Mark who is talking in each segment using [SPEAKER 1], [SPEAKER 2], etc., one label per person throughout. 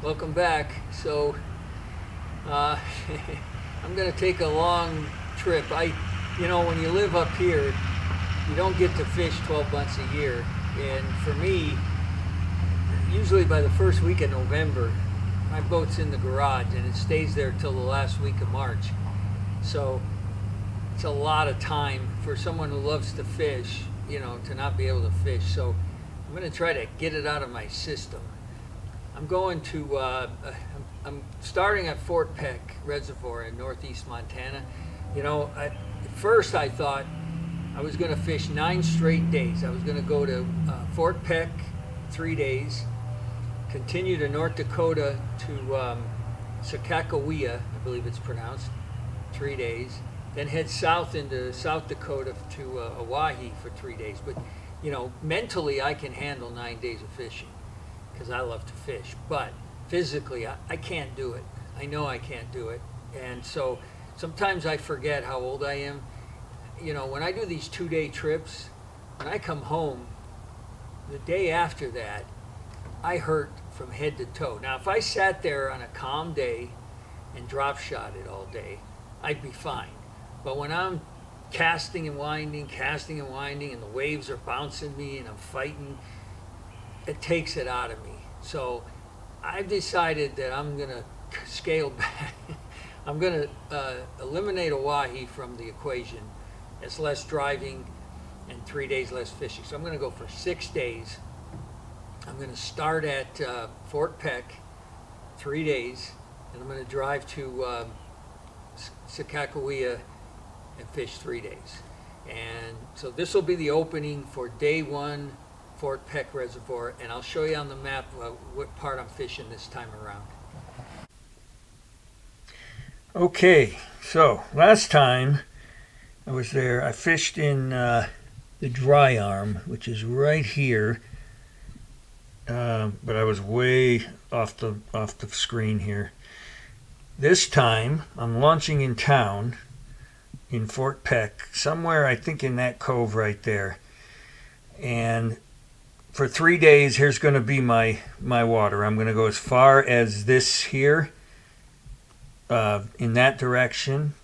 [SPEAKER 1] Welcome back. So, uh, I'm going to take a long trip. When you live up here, you don't get to fish 12 months a year. And for me, usually by the first week of November, my boat's in the garage and it stays there till the last week of March. So it's a lot of time for someone who loves to fish, to not be able to fish. So I'm going to try to get it out of my system. I'm going to, I'm starting at Fort Peck Reservoir in northeast Montana. At first I thought I was going to fish 9 straight days. I was going to go to Fort Peck 3 days, continue to North Dakota to Sakakawea, I believe it's pronounced, 3 days, then head south into South Dakota to Oahe for 3 days. But, mentally I can handle 9 days of fishing because I love to fish. But physically, I can't do it. I know I can't do it. And so sometimes I forget how old I am. When I do these 2-day trips, when I come home, the day after that, I hurt from head to toe. Now, if I sat there on a calm day and drop shotted all day, I'd be fine. But when I'm casting and winding, and the waves are bouncing me and I'm fighting, it takes it out of me. So I've decided that I'm going to scale back. I'm going to eliminate Oahe from the equation. It's less driving and 3 days less fishing. So I'm going to go for 6 days. I'm going to start at Fort Peck, 3 days, and I'm going to drive to Sakakawea and fish 3 days. And so this will be the opening for day 1, Fort Peck Reservoir, and I'll show you on the map what part I'm fishing this time around. Okay, so last time I was there, I fished in the dry arm, which is right here, but I was way off the screen here. This time I'm launching in town in Fort Peck, somewhere I think in that cove right there, and for 3 days, here's going to be my water. I'm going to go as far as this here, in that direction,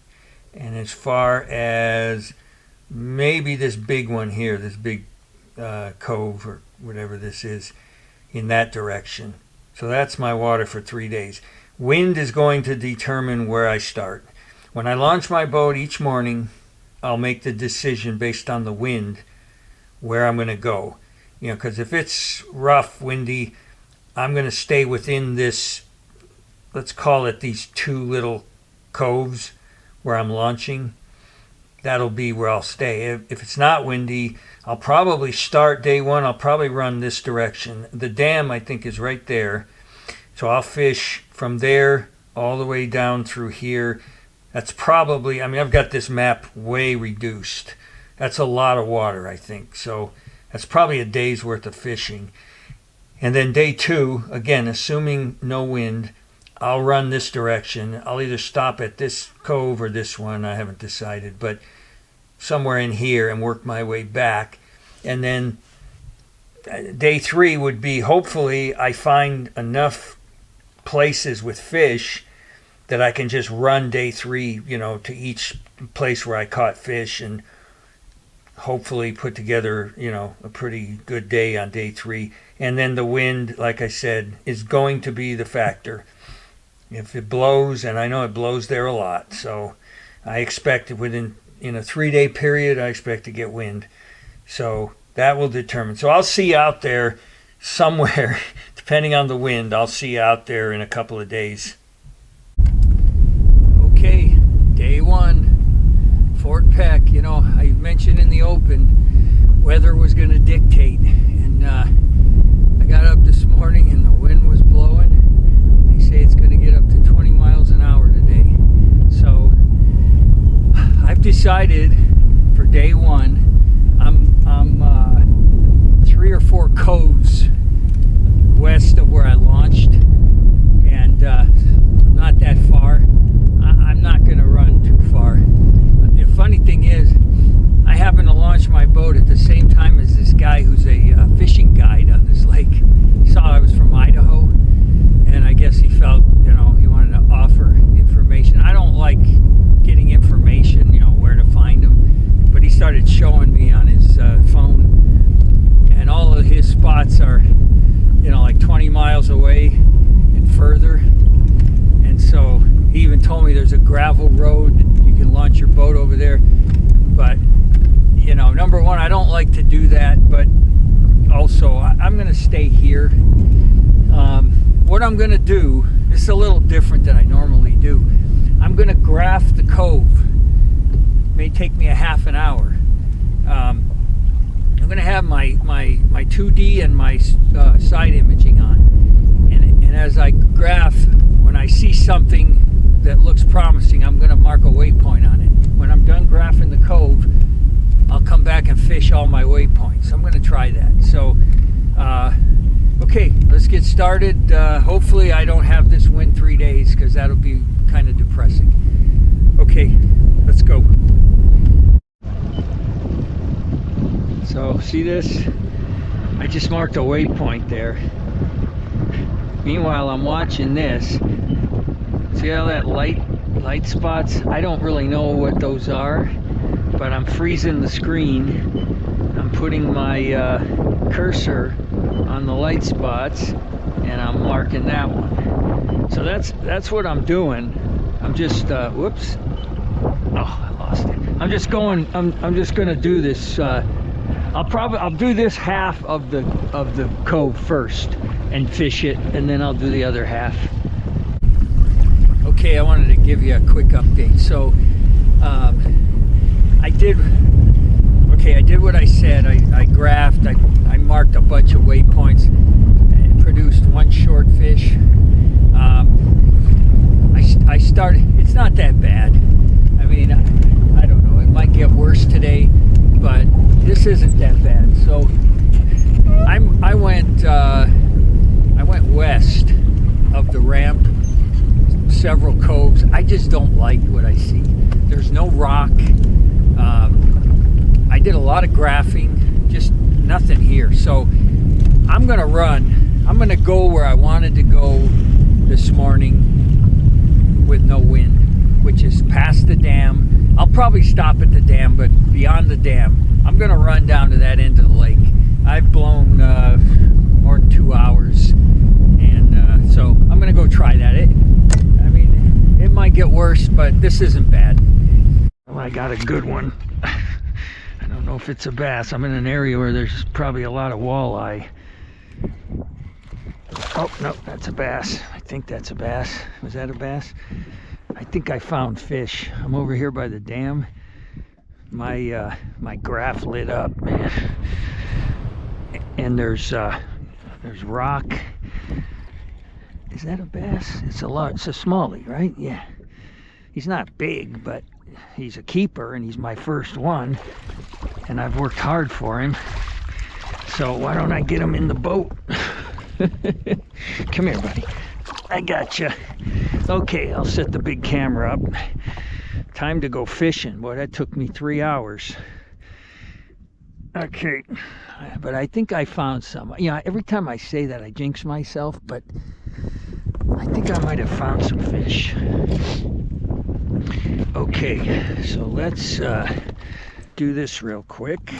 [SPEAKER 1] and as far as maybe this big one here, this big cove or whatever this is, in that direction. So that's my water for 3 days. Wind is going to determine where I start. When I launch my boat each morning, I'll make the decision based on the wind where I'm going to go. Because if it's rough, windy, I'm going to stay within this, let's call it these 2 little coves where I'm launching. That'll be where I'll stay. If it's not windy, I'll probably start day 1. I'll probably run this direction. The dam, I think, is right there. So I'll fish from there all the way down through here. That's probably, I've got this map way reduced. That's a lot of water, I think. So that's probably a day's worth of fishing. And then day 2, again, assuming no wind, I'll run this direction. I'll either stop at this cove or this one. I haven't decided, but somewhere in here and work my way back. And then day 3 would be, hopefully I find enough places with fish that I can just run day 3, to each place where I caught fish and hopefully put together, a pretty good day on day 3. And then the wind, like I said, is going to be the factor. If it blows, and I know it blows there a lot, so I expect in a 3-day period, I expect to get wind. So that will determine. So I'll see you out there somewhere, depending on the wind. I'll see you out there in a couple of days. Okay, day 1. Fort Peck, I mentioned in the open, weather was going to dictate, and I got up this morning and the wind was blowing. They say it's going to get up to 20 miles an hour today. So I've decided for day 1, I'm 3 or 4 coves west of where I launched, and I'm not that far. I'm not going to run too far. The funny thing is, I happen to launch my boat at the same time as this guy who's a fishing guide on this lake. He saw I was from Idaho, and I guess spots are, you know, like 20 miles away and further. And so he even told me there's a gravel road, you can launch your boat over there. But, you know, number one, I don't like to do that, but also I'm going to stay here. What I'm going to do, this is a little different than I normally do. I'm going to graph the cove. It may take me a half an hour. I'm going to have my 2D and my side imaging on. And as I graph, when I see something that looks promising, I'm going to mark a waypoint on it. When I'm done graphing the cove, I'll come back and fish all my waypoints. I'm going to try that. So, okay, let's get started. Hopefully I don't have this wind 3 days, because that'll be kind of depressing. Okay, let's go. So, see this? I just marked a waypoint there. Meanwhile, I'm watching this. See all that light spots? I don't really know what those are, but I'm freezing the screen. I'm putting my cursor on the light spots, and I'm marking that one. So that's what I'm doing. I'm just whoops. Oh, I lost it. I'm just gonna do this. I'll do this half of the cove first and fish it, and then I'll do the other half. Okay, I wanted to give you a quick update. So I did what I said. I graphed, I marked a bunch of waypoints and produced one short fish. I started, it's not that bad. I mean, I don't know, it might get worse today, but this isn't that bad. So I went west of the ramp, several coves. I just don't like what I see. There's no rock. I did a lot of graphing, just nothing here. So I'm gonna run. I'm gonna go where I wanted to go this morning with no wind, which is past the dam. I'll probably stop at the dam, but beyond the dam, I'm gonna run down to that end of the lake. I've blown more than 2 hours, and so I'm gonna go try that. It might get worse, but this isn't bad. Well, I got a good one. I don't know if it's a bass. I'm in an area where there's probably a lot of walleye. Oh, no, that's a bass. I think that's a bass. Was that a bass? I think I found fish. I'm over here by the dam. My graph lit up, man. And there's rock. Is that a bass? It's a smallie, right? Yeah. He's not big, but he's a keeper, and he's my first one, and I've worked hard for him. So why don't I get him in the boat? Come here, buddy. I gotcha. Okay, I'll set the big camera up. Time to go fishing. Boy, that took me 3 hours. Okay, but I think I found some. You know, every time I say that, I jinx myself, but I think I might have found some fish. Okay, so let's do this real quick.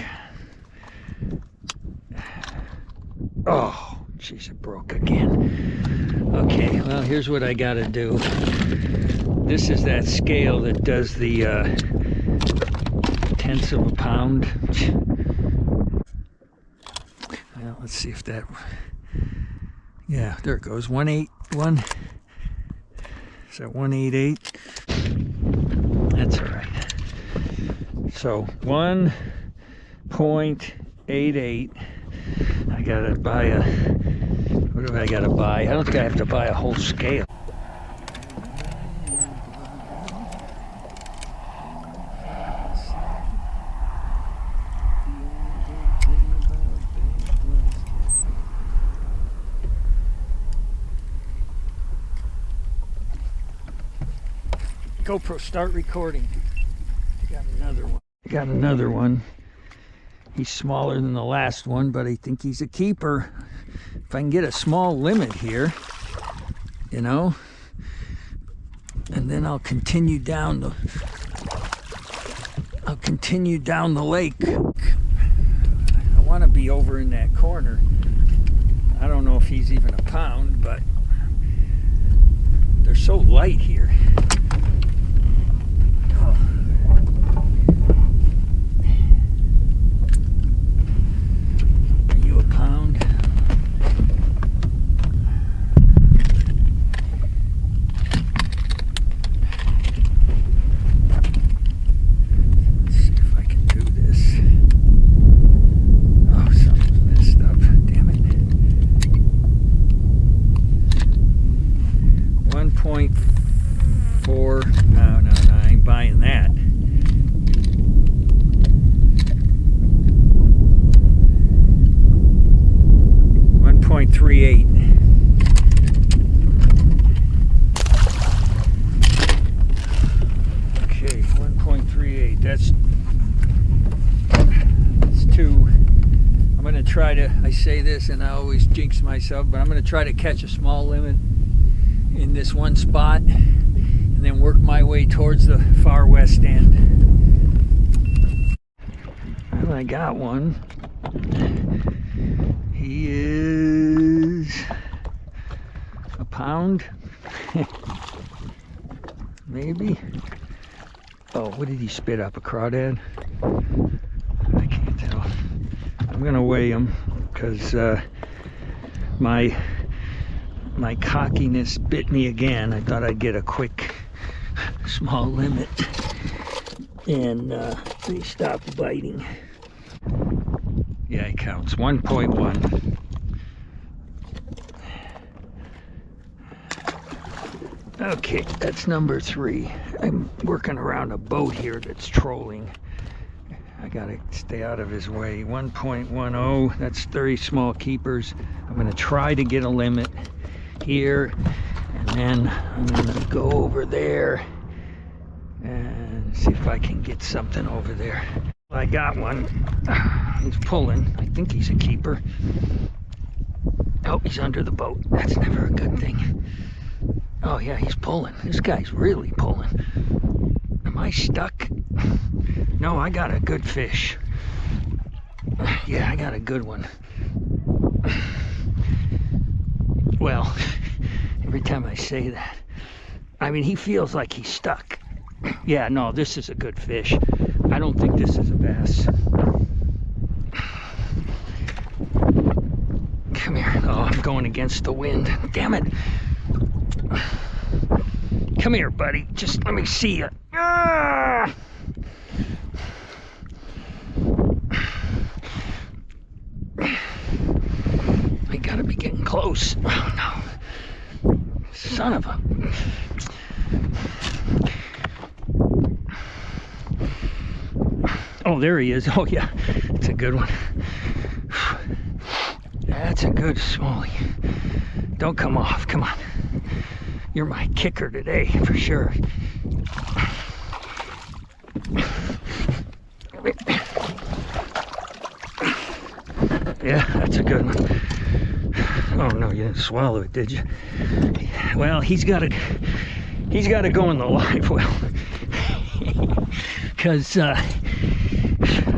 [SPEAKER 1] Oh, jeez, it broke again. Okay, well, here's what I gotta do. This is that scale that does the tenths of a pound. Well, let's see if that... Yeah, there it goes. 181. Is that 188? That's all right. So 1.88. I gotta buy a... What do I gotta buy? I don't think I have to buy a whole scale. GoPro, start recording. Got another one. He's smaller than the last one, but I think he's a keeper. If I can get a small limit here, you know, and then I'll continue down the lake. I want want to be over in that corner. I don't know if he's even a pound, but they're so light here. Oh. Are you a pound? Let's see if I can do this. Oh, something's messed up. Damn it. 1.4. No, I ain't buying that. 1.38. Okay, 1.38. That's two. I'm going to try to, I say this and I always jinx myself, but I'm going to try to catch a small limit in this one spot and then work my way towards the far west end. Well, I got one. He is a pound. Maybe. Oh, what did he spit up? A crawdad? I can't tell. I'm gonna weigh him because my cockiness bit me again. I thought I'd get a quick small limit, and they stopped biting. Yeah, it counts. 1.1. Okay, that's number 3. I'm working around a boat here that's trolling. I gotta stay out of his way. 1.10, that's 30 small keepers. I'm gonna try to get a limit here, and then I'm gonna go over there and see if I can get something over there. I got one. He's pulling. I think he's a keeper. Oh, he's under the boat. That's never a good thing. Oh yeah, he's pulling. This guy's really pulling. Am I stuck? No, I got a good fish. Yeah, I got a good one. Well, every time I say that, I mean, he feels like he's stuck. Yeah, no, this is a good fish. I don't think this is a bass. Come here. Oh, I'm going against the wind. Damn it. Come here, buddy. Just let me see you. Ah! I gotta be getting close. Oh, no. Son of a... Oh, there he is. Oh, yeah. That's a good one. That's a good smallie. Don't come off. Come on. You're my kicker today, for sure. Yeah, that's a good one. Oh, no, you didn't swallow it, did you? Well, he's got to go in the live well. Because I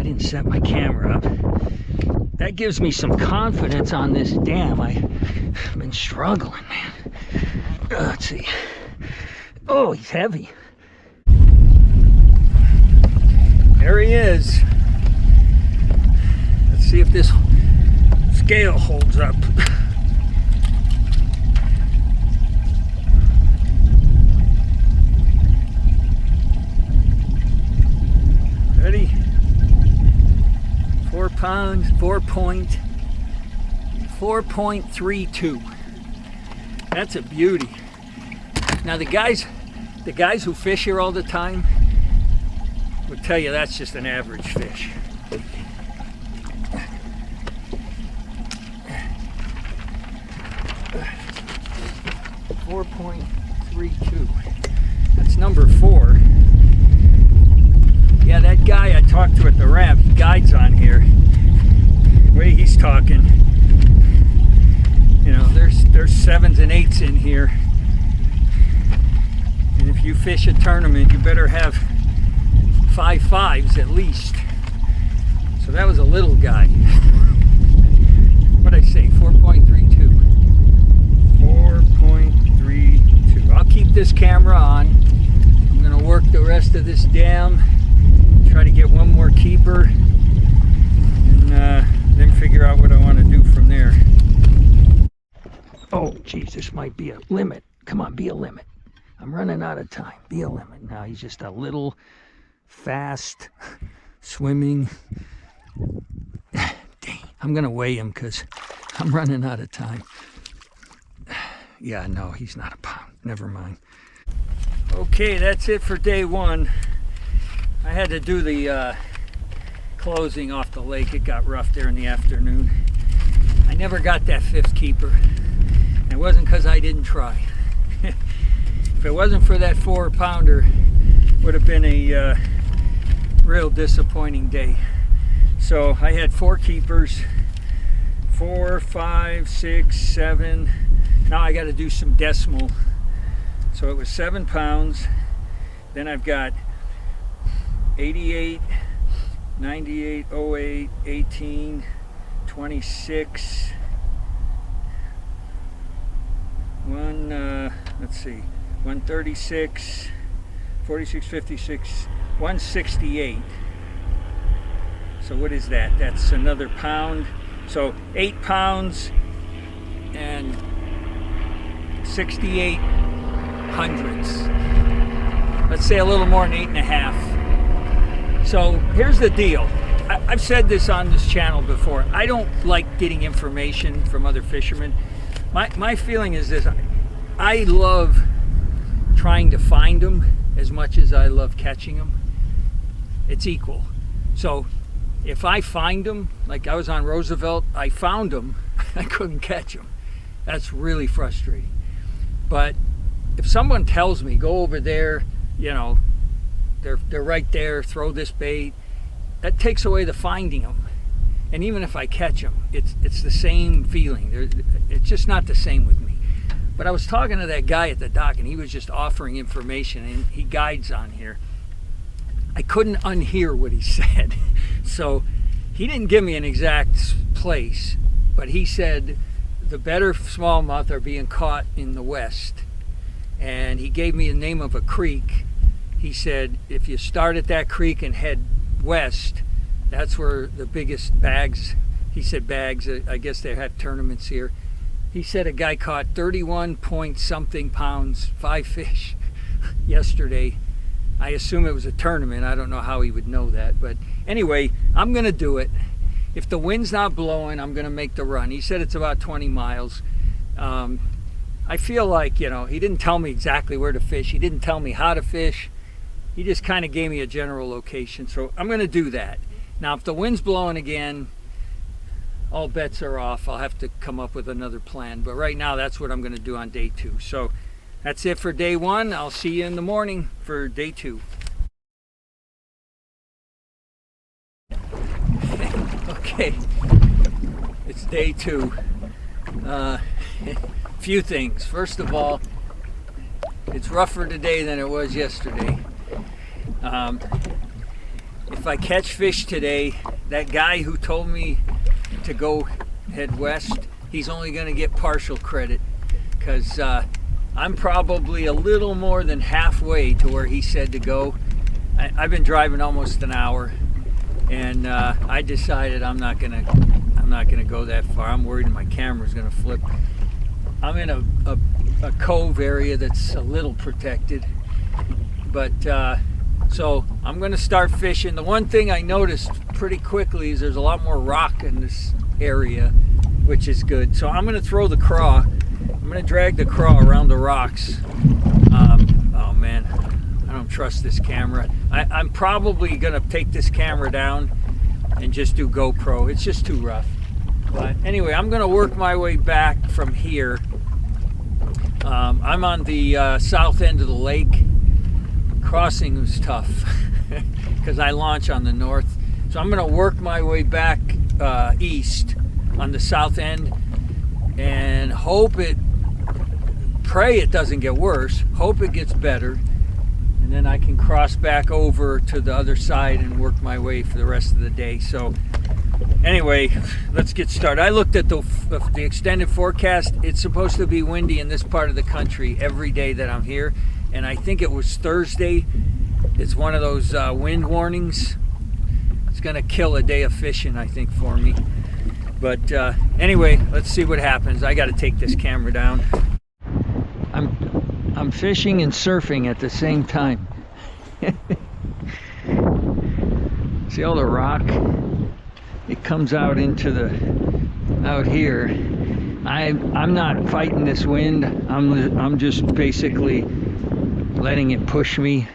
[SPEAKER 1] didn't set my camera up. That gives me some confidence on this dam. I've been struggling, man. Let's see. Oh, he's heavy. There he is. Let's see if this scale holds up. Ready? 4 pounds, 4.32. That's a beauty. Now the guys who fish here all the time would tell you that's just an average fish. .32. That's number 4. Yeah, that guy I talked to at the ramp, he guides on here. The way he's talking, you know, there's 7s and 8s in here. And if you fish a tournament, you better have 5 5s at least. So that was a little guy. this camera on. I'm gonna work the rest of this dam, try to get one more keeper, and then figure out what I want to do from there. Oh geez, this might be a limit. Come on, be a limit. I'm running out of time. Be a limit. Now he's just a little fast swimming. Dang, I'm gonna weigh him because I'm running out of time. Yeah, no, he's not a pound. Never mind. Okay, that's it for day one. I had to do the closing off the lake. It got rough there in the afternoon. I never got that fifth keeper. And it wasn't because I didn't try. If it wasn't for that 4-pounder, it would have been a real disappointing day. So I had 4 keepers, 4, 5, 6, 7. Now I got to do some decimal. So it was 7 pounds. Then I've got 88, 98, 08, 18, 26, let's see, 136, 46, 56, 168. So what is that? That's another pound. So 8 pounds and 68 hundredths. Let's say a little more than 8.5. So here's the deal. I've said this on this channel before. I don't like getting information from other fishermen. My feeling is this. I love trying to find them as much as I love catching them. It's equal. So if I find them, like I was on Roosevelt, I found them, I couldn't catch them. That's really frustrating. But if someone tells me, go over there, you know, they're right there, throw this bait, that takes away the finding them. And even if I catch them, it's the same feeling. It's just not the same with me. But I was talking to that guy at the dock, and he was just offering information, and he guides on here. I couldn't unhear what he said. So he didn't give me an exact place, but he said the better smallmouth are being caught in the west. And he gave me the name of a creek. He said if you start at that creek and head west, that's where the biggest bags, he said bags, I guess they have tournaments here. He said a guy caught 31 point something pounds, 5 fish yesterday. I assume it was a tournament. I don't know how he would know that. But anyway, I'm going to do it. If the wind's not blowing, I'm going to make the run. He said it's about 20 miles. I feel like, you know, he didn't tell me exactly where to fish. He didn't tell me how to fish. He just kind of gave me a general location. So I'm going to do that. Now, if the wind's blowing again, all bets are off. I'll have to come up with another plan. But right now, that's what I'm going to do on day 2. So that's it for day 1. I'll see you in the morning for day 2. Okay, it's day 2. Few things. First of all, it's rougher today than it was yesterday. If I catch fish today, that guy who told me to go head west, he's only going to get partial credit, because I'm probably a little more than halfway to where he said to go. I've been driving almost an hour, and I decided I'm not gonna go that far. I'm worried my camera's gonna flip. I'm in a cove area that's a little protected, but so I'm gonna start fishing. The one thing I noticed pretty quickly is there's a lot more rock in this area, which is good. So I'm gonna throw the craw. I'm gonna drag the craw around the rocks. Oh man, I don't trust this camera. I'm probably gonna take this camera down and just do GoPro. It's just too rough. But anyway, I'm gonna work my way back from here. I'm on the south end of the lake. Crossing was tough because I launch on the north. So I'm gonna work my way back east on the south end and pray it doesn't get worse, hope it gets better, and then I can cross back over to the other side and work my way for the rest of the day. So Anyway, let's get started. I looked at the extended forecast. It's supposed to be windy in this part of the country every day that I'm here, and I think it was Thursday. It's one of those wind warnings. It's gonna kill a day of fishing, I think, for me. But anyway, let's see what happens. I got to take this camera down. I'm fishing and surfing at the same time. See all the rock? It comes out into out here. I'm not fighting this wind. I'm just basically letting it push me,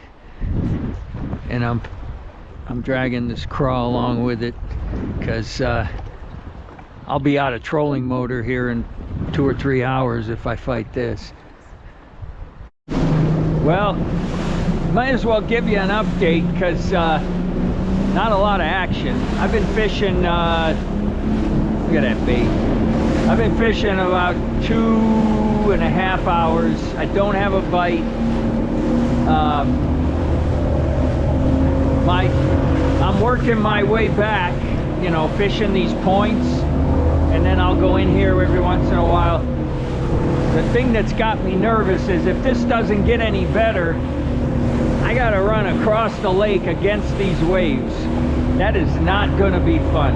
[SPEAKER 1] and I'm dragging this craw along with it, because I'll be out of trolling motor here in 2 or 3 hours if I fight this. Well, might as well give you an update, because not a lot of action. I've been fishing, look at that bait. I've been fishing about 2.5 hours. I don't have a bite. I'm working my way back, you know, fishing these points, and then I'll go in here every once in a while. The thing that's got me nervous is if this doesn't get any better, I gotta run across the lake against these waves. That is not gonna be fun.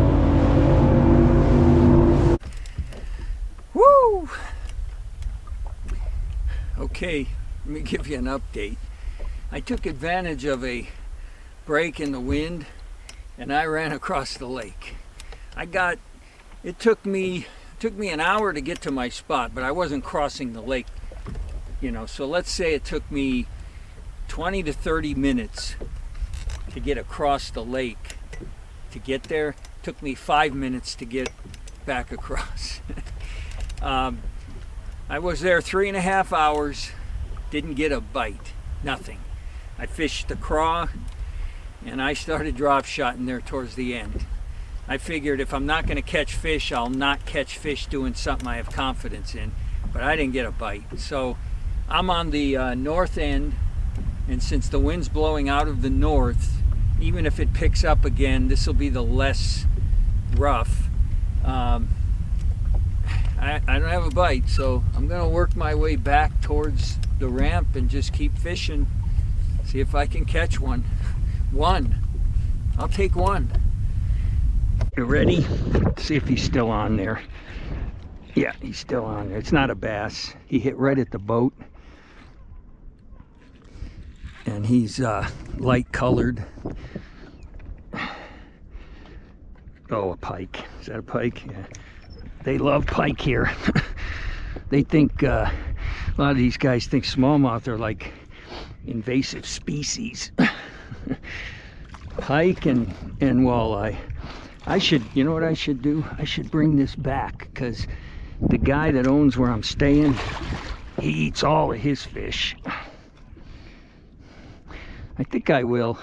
[SPEAKER 1] Woo! Okay, let me give you an update. I took advantage of a break in the wind and I ran across the lake. It took me an hour to get to my spot, but I wasn't crossing the lake, you know, so let's say it took me 20 to 30 minutes to get across the lake. To get there, it took me 5 minutes to get back across. I was there 3.5 hours, didn't get a bite, nothing. I fished the craw and I started drop shotting there towards the end. I figured if I'm not going to catch fish, I'll not catch fish doing something I have confidence in, but I didn't get a bite. So I'm on the north end, and since the wind's blowing out of the north, even if it picks up again, this will be the less rough. I don't have a bite, so I'm going to work my way back towards the ramp and just keep fishing. See if I can catch one. I'll take one. You ready? Let's see if he's still on there. Yeah, he's still on there. It's not a bass. He hit right at the boat. And he's light colored. Oh, a pike. Is that a pike? Yeah. They love pike here. They think, a lot of these guys think smallmouth are like invasive species. Pike and walleye. You know what I should do? I should bring this back, because the guy that owns where I'm staying, he eats all of his fish. I think I will.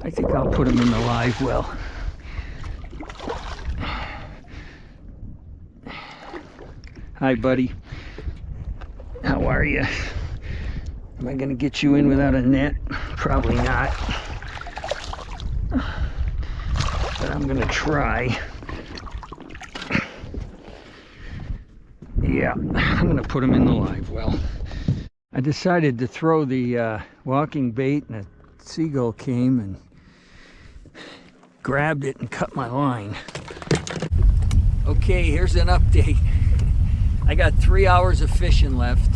[SPEAKER 1] I think I'll put him in the live well. Hi, buddy. How are you? Am I gonna get you in without a net? Probably not. But I'm gonna try. Yeah, I'm gonna put him in the live well. I decided to throw the walking bait, and a seagull came and grabbed it and cut my line. Okay, here's an update. I got 3 hours of fishing left.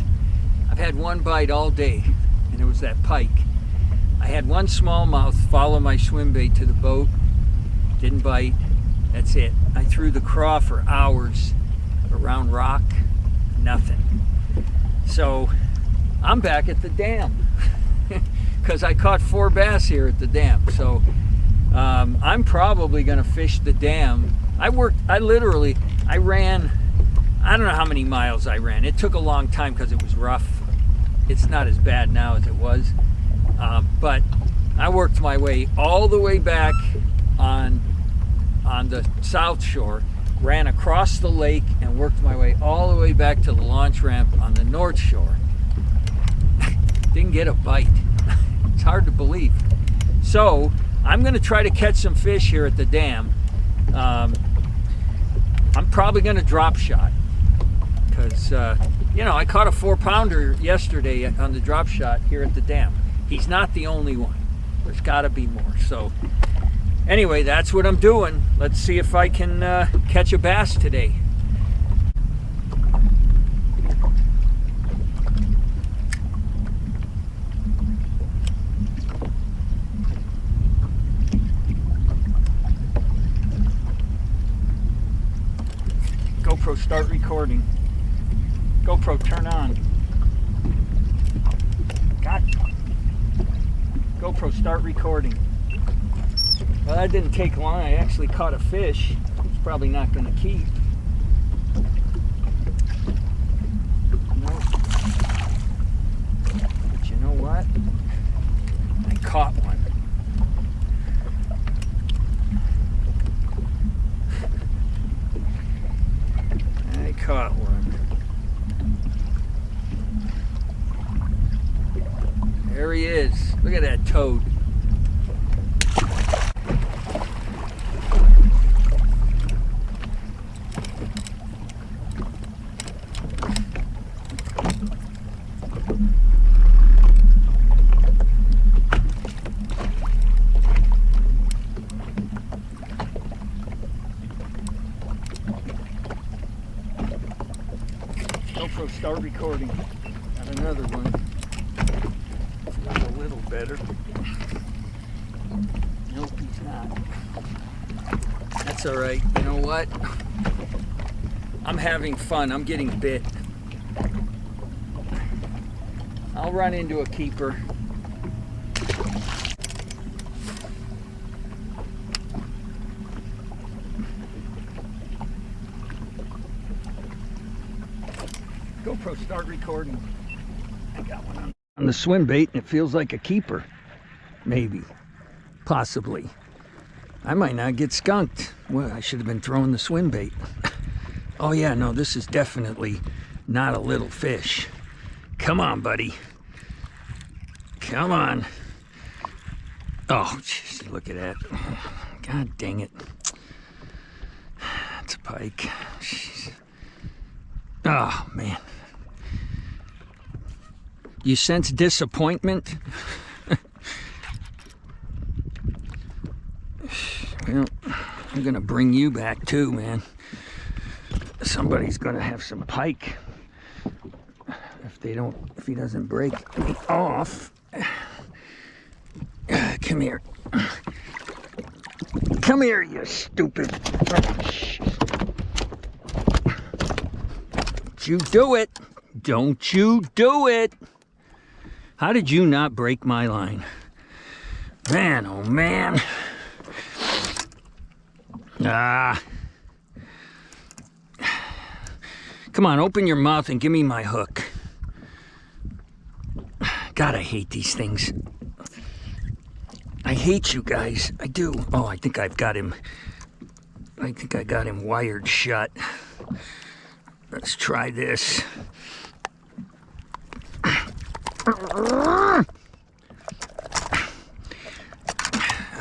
[SPEAKER 1] I've had one bite all day, and it was that pike. I had one smallmouth follow my swim bait to the boat. Didn't bite. That's it. I threw the craw for hours around rock. Nothing. So I'm back at the dam because I caught 4 bass here at the dam. So I'm probably going to fish the dam. I ran, I don't know how many miles I ran. It took a long time because it was rough. It's not as bad now as it was. But I worked my way all the way back on the south shore, ran across the lake, and worked my way all the way back to the launch ramp on the north shore. Didn't get a bite. It's hard to believe. So I'm going to try to catch some fish here at the dam. I'm probably going to drop shot because, you know, I caught a 4-pounder yesterday on the drop shot here at the dam. He's not the only one. There's got to be more. So anyway, that's what I'm doing. Let's see if I can catch a bass today. GoPro, start recording. GoPro, turn on. God. GoPro, start recording. Well, that didn't take long. I actually caught a fish. It's probably not going to keep. Nope. But you know what? I caught one. I caught one. There he is. Look at that toad. GoPro, start recording. Got another one. Feels a little better. Nope, he's not. That's all right. You know what? I'm having fun. I'm getting bit. I'll run into a keeper. GoPro, start recording. I got one on the swim bait and it feels like a keeper. Maybe. Possibly. I might not get skunked. Well, I should have been throwing the swim bait. Oh yeah, no, this is definitely not a little fish. Come on, buddy. Come on. Oh, jeez, look at that. God dang it. It's a pike. Jeez. Oh, man. You sense disappointment? Well, I'm gonna bring you back too, man. Somebody's gonna have some pike. If he doesn't break me off. Come here. Come here, you stupid. Don't you do it. Don't you do it. How did you not break my line? Man, oh man. Come on, open your mouth and give me my hook. God, I hate these things. I hate you guys. I do. Oh, I think I've got him. I think I got him wired shut. Let's try this. All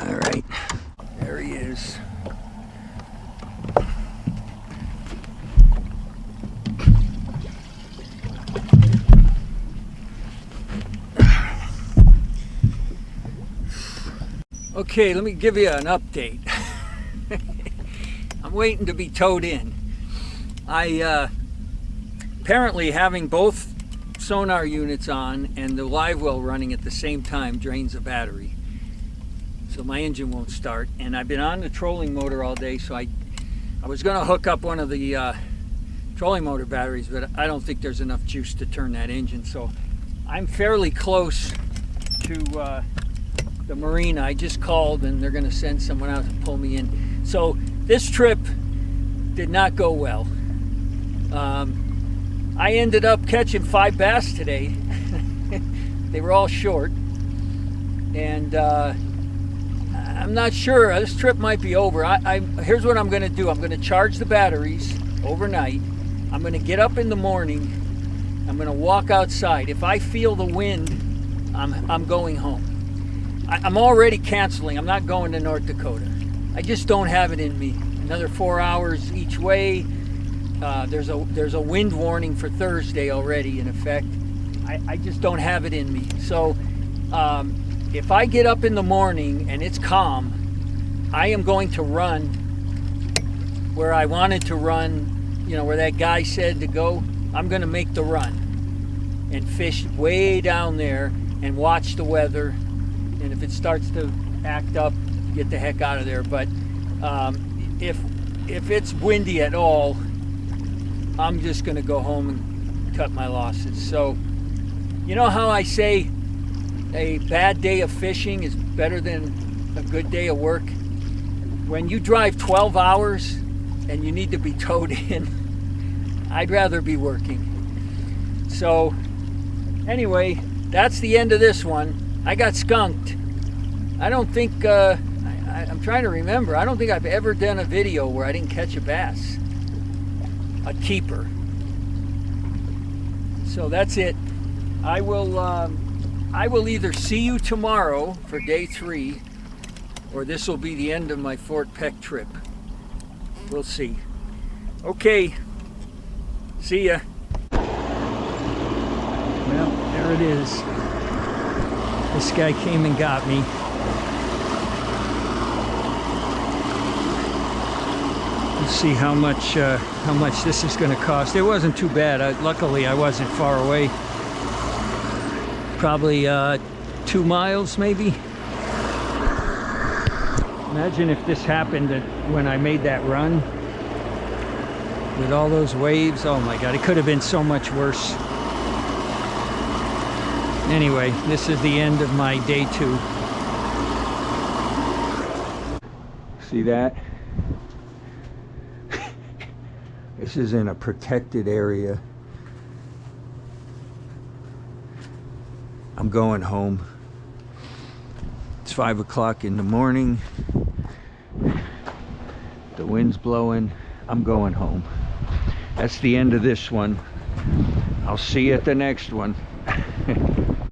[SPEAKER 1] right. There he is. Okay, let me give you an update. I'm waiting to be towed in. Apparently having both sonar units on and the live well running at the same time drains the battery. So my engine won't start. And I've been on the trolling motor all day, so I was gonna hook up one of the trolling motor batteries, but I don't think there's enough juice to turn that engine. So I'm fairly close to the marina. I just called and they're gonna send someone out to pull me in. So this trip did not go well. I ended up catching 5 bass today. They were all short. And I'm not sure. This trip might be over. Here's what I'm going to do. I'm going to charge the batteries overnight. I'm going to get up in the morning. I'm going to walk outside. If I feel the wind, I'm going home. I'm already canceling. I'm not going to North Dakota. I just don't have it in me another 4 hours each way. There's a wind warning for Thursday already in effect. I just don't have it in me. So if I get up in the morning and it's calm, I am going to run where I wanted to run, you know, where that guy said to go. I'm going to make the run and fish way down there and watch the weather. And if it starts to act up, get the heck out of there. But if it's windy at all, I'm just going to go home and cut my losses. So, you know how I say a bad day of fishing is better than a good day of work? When you drive 12 hours and you need to be towed in, I'd rather be working. So anyway, that's the end of this one. I got skunked. I don't think, I'm trying to remember, I don't think I've ever done a video where I didn't catch a bass. A keeper. So that's it. I will either see you tomorrow for day 3, or this will be the end of my Fort Peck trip. We'll see. Okay. See ya. Well, there it is. This guy came and got me. Let's see how much this is going to cost. It wasn't too bad. Luckily, I wasn't far away. Probably 2 miles, maybe. Imagine if this happened when I made that run with all those waves. Oh my God, it could have been so much worse. Anyway, this is the end of my day 2. See that? This is in a protected area. I'm going home. It's 5 o'clock in the morning. The wind's blowing. I'm going home. That's the end of this one. I'll see you at the next one.